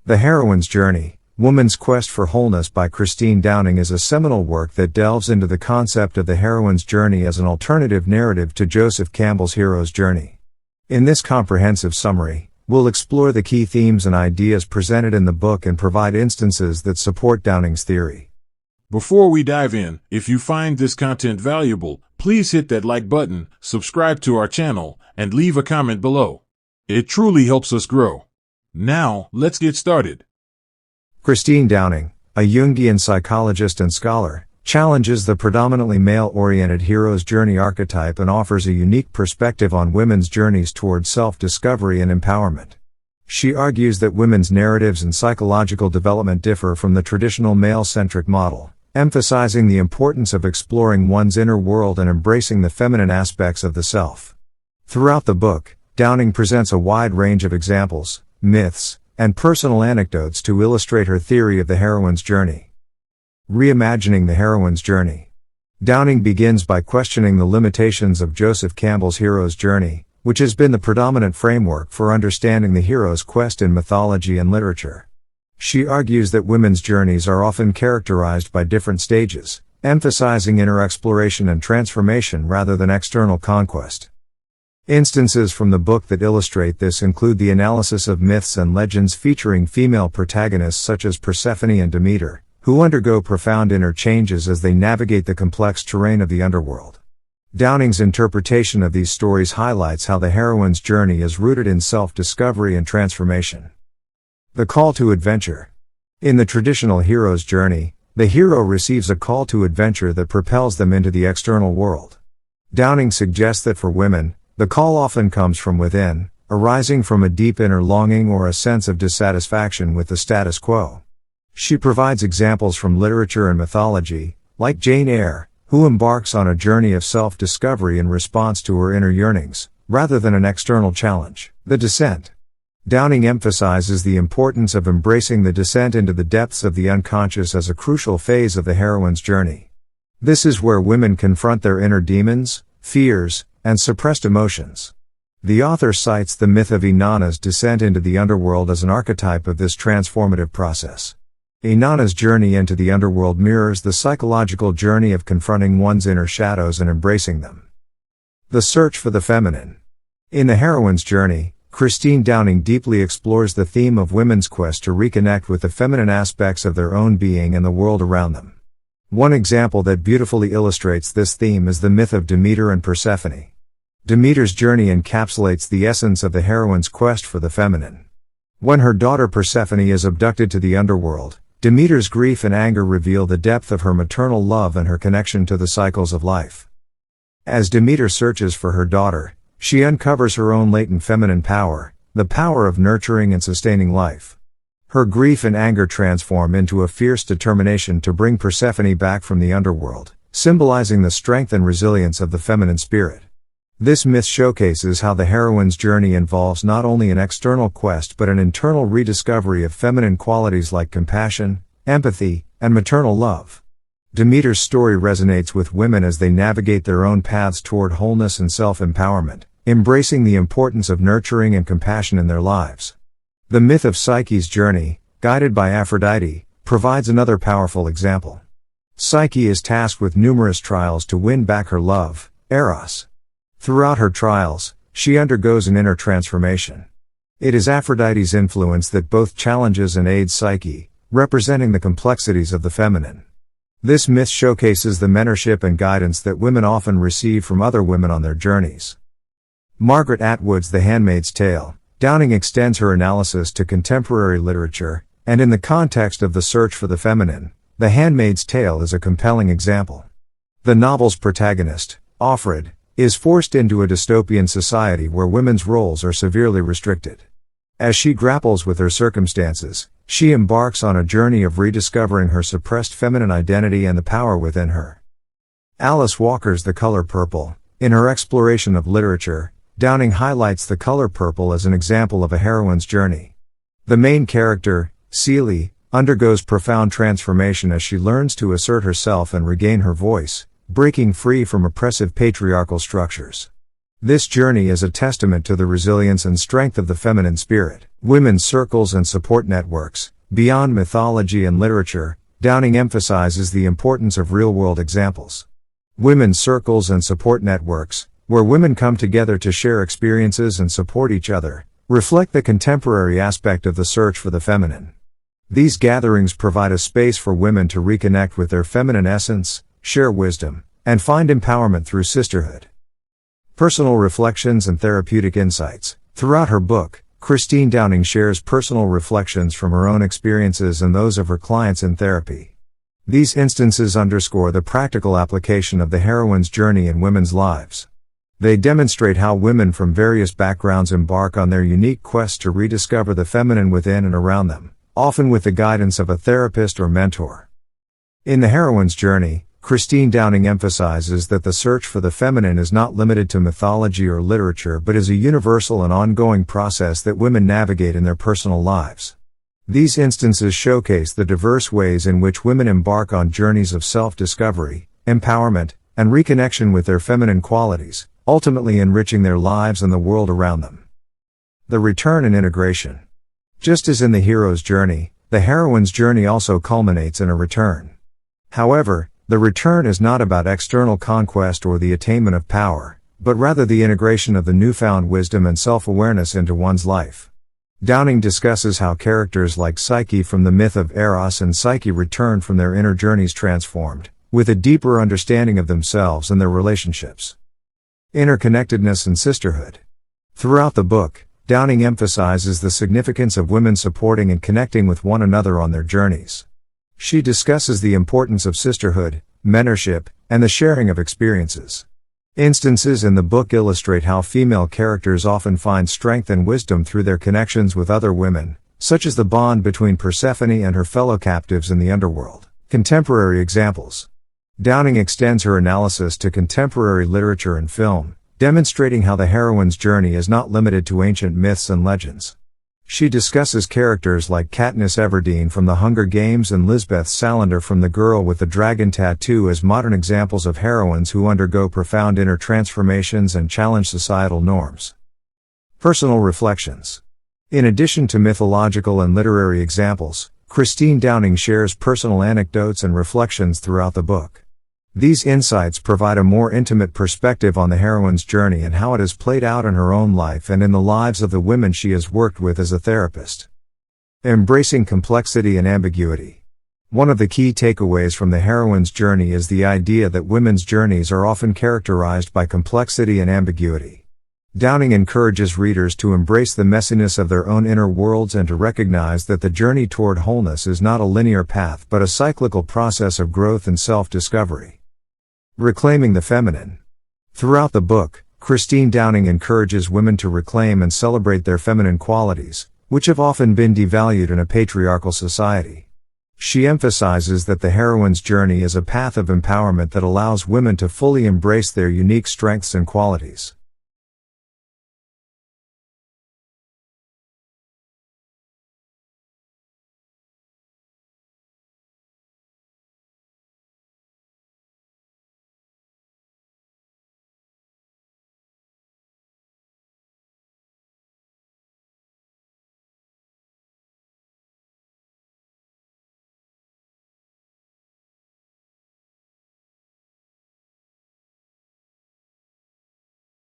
The Heroine's Journey, Woman's Quest for Wholeness by Christine Downing is a seminal work that delves into the concept of the heroine's journey as an alternative narrative to Joseph Campbell's hero's journey. In this comprehensive summary, we'll explore the key themes and ideas presented in the book and provide instances that support Downing's theory. Before we dive in, if you find this content valuable, please hit that like button, subscribe to our channel, and leave a comment below. It truly helps us grow. Now, let's get started. Christine Downing, a Jungian psychologist and scholar, challenges the predominantly male-oriented hero's journey archetype and offers a unique perspective on women's journeys towards self-discovery and empowerment. She argues that women's narratives and psychological development differ from the traditional male-centric model, emphasizing the importance of exploring one's inner world and embracing the feminine aspects of the self. Throughout the book, Downing presents a wide range of examples, myths, and personal anecdotes to illustrate her theory of the heroine's journey. Reimagining the heroine's journey. Downing begins by questioning the limitations of Joseph Campbell's hero's journey, which has been the predominant framework for understanding the hero's quest in mythology and literature. She argues that women's journeys are often characterized by different stages, emphasizing inner exploration and transformation rather than external conquest. Instances from the book that illustrate this include the analysis of myths and legends featuring female protagonists such as Persephone and Demeter, who undergo profound inner changes as they navigate the complex terrain of the underworld. Downing's interpretation of these stories highlights how the heroine's journey is rooted in self-discovery and transformation. The call to adventure. In the traditional hero's journey, the hero receives a call to adventure that propels them into the external world. Downing suggests that for women, the call often comes from within, arising from a deep inner longing or a sense of dissatisfaction with the status quo. She provides examples from literature and mythology, like Jane Eyre, who embarks on a journey of self-discovery in response to her inner yearnings, rather than an external challenge. The descent. Downing emphasizes the importance of embracing the descent into the depths of the unconscious as a crucial phase of the heroine's journey. This is where women confront their inner demons, fears, and suppressed emotions. The author cites the myth of Inanna's descent into the underworld as an archetype of this transformative process. Inanna's journey into the underworld mirrors the psychological journey of confronting one's inner shadows and embracing them. The search for the feminine. In The Heroine's Journey, Christine Downing deeply explores the theme of women's quest to reconnect with the feminine aspects of their own being and the world around them. One example that beautifully illustrates this theme is the myth of Demeter and Persephone. Demeter's journey encapsulates the essence of the heroine's quest for the feminine. When her daughter Persephone is abducted to the underworld, Demeter's grief and anger reveal the depth of her maternal love and her connection to the cycles of life. As Demeter searches for her daughter, she uncovers her own latent feminine power, the power of nurturing and sustaining life. Her grief and anger transform into a fierce determination to bring Persephone back from the underworld, symbolizing the strength and resilience of the feminine spirit. This myth showcases how the heroine's journey involves not only an external quest but an internal rediscovery of feminine qualities like compassion, empathy, and maternal love. Demeter's story resonates with women as they navigate their own paths toward wholeness and self-empowerment, embracing the importance of nurturing and compassion in their lives. The myth of Psyche's journey, guided by Aphrodite, provides another powerful example. Psyche is tasked with numerous trials to win back her love, Eros. Throughout her trials, she undergoes an inner transformation. It is Aphrodite's influence that both challenges and aids Psyche, representing the complexities of the feminine. This myth showcases the mentorship and guidance that women often receive from other women on their journeys. Margaret Atwood's The Handmaid's Tale. Downing extends her analysis to contemporary literature, and in the context of the search for the feminine, The Handmaid's Tale is a compelling example. The novel's protagonist, Offred, is forced into a dystopian society where women's roles are severely restricted. As she grapples with her circumstances, she embarks on a journey of rediscovering her suppressed feminine identity and the power within her. Alice Walker's The Color Purple. In her exploration of literature, Downing highlights the color purple as an example of a heroine's journey. The main character, Celie, undergoes profound transformation as she learns to assert herself and regain her voice, breaking free from oppressive patriarchal structures. This journey is a testament to the resilience and strength of the feminine spirit. Women's circles and support networks. Beyond mythology and literature, Downing emphasizes the importance of real-world examples. Women's circles and support networks, where women come together to share experiences and support each other, reflect the contemporary aspect of the search for the feminine. These gatherings provide a space for women to reconnect with their feminine essence, share wisdom, and find empowerment through sisterhood. Personal reflections and therapeutic insights. Throughout her book, Christine Downing shares personal reflections from her own experiences and those of her clients in therapy. These instances underscore the practical application of the heroine's journey in women's lives. They demonstrate how women from various backgrounds embark on their unique quest to rediscover the feminine within and around them, often with the guidance of a therapist or mentor. In the heroine's journey, Christine Downing emphasizes that the search for the feminine is not limited to mythology or literature but is a universal and ongoing process that women navigate in their personal lives. These instances showcase the diverse ways in which women embark on journeys of self-discovery, empowerment, and reconnection with their feminine qualities, ultimately enriching their lives and the world around them. The return and integration. Just as in the hero's journey, the heroine's journey also culminates in a return. However, the return is not about external conquest or the attainment of power, but rather the integration of the newfound wisdom and self-awareness into one's life. Downing discusses how characters like Psyche from the myth of Eros and Psyche return from their inner journeys transformed, with a deeper understanding of themselves and their relationships. Interconnectedness and sisterhood. Throughout the book, Downing emphasizes the significance of women supporting and connecting with one another on their journeys. She discusses the importance of sisterhood, mentorship, and the sharing of experiences. Instances in the book illustrate how female characters often find strength and wisdom through their connections with other women, such as the bond between Persephone and her fellow captives in the Underworld. Contemporary examples. Downing extends her analysis to contemporary literature and film, demonstrating how the heroine's journey is not limited to ancient myths and legends. She discusses characters like Katniss Everdeen from The Hunger Games and Lisbeth Salander from The Girl with the Dragon Tattoo as modern examples of heroines who undergo profound inner transformations and challenge societal norms. Personal reflections. In addition to mythological and literary examples, Christine Downing shares personal anecdotes and reflections throughout the book. These insights provide a more intimate perspective on the heroine's journey and how it has played out in her own life and in the lives of the women she has worked with as a therapist. Embracing complexity and ambiguity. One of the key takeaways from the heroine's journey is the idea that women's journeys are often characterized by complexity and ambiguity. Downing encourages readers to embrace the messiness of their own inner worlds and to recognize that the journey toward wholeness is not a linear path but a cyclical process of growth and self-discovery. Reclaiming the feminine. Throughout the book, Christine Downing encourages women to reclaim and celebrate their feminine qualities, which have often been devalued in a patriarchal society. She emphasizes that the heroine's journey is a path of empowerment that allows women to fully embrace their unique strengths and qualities.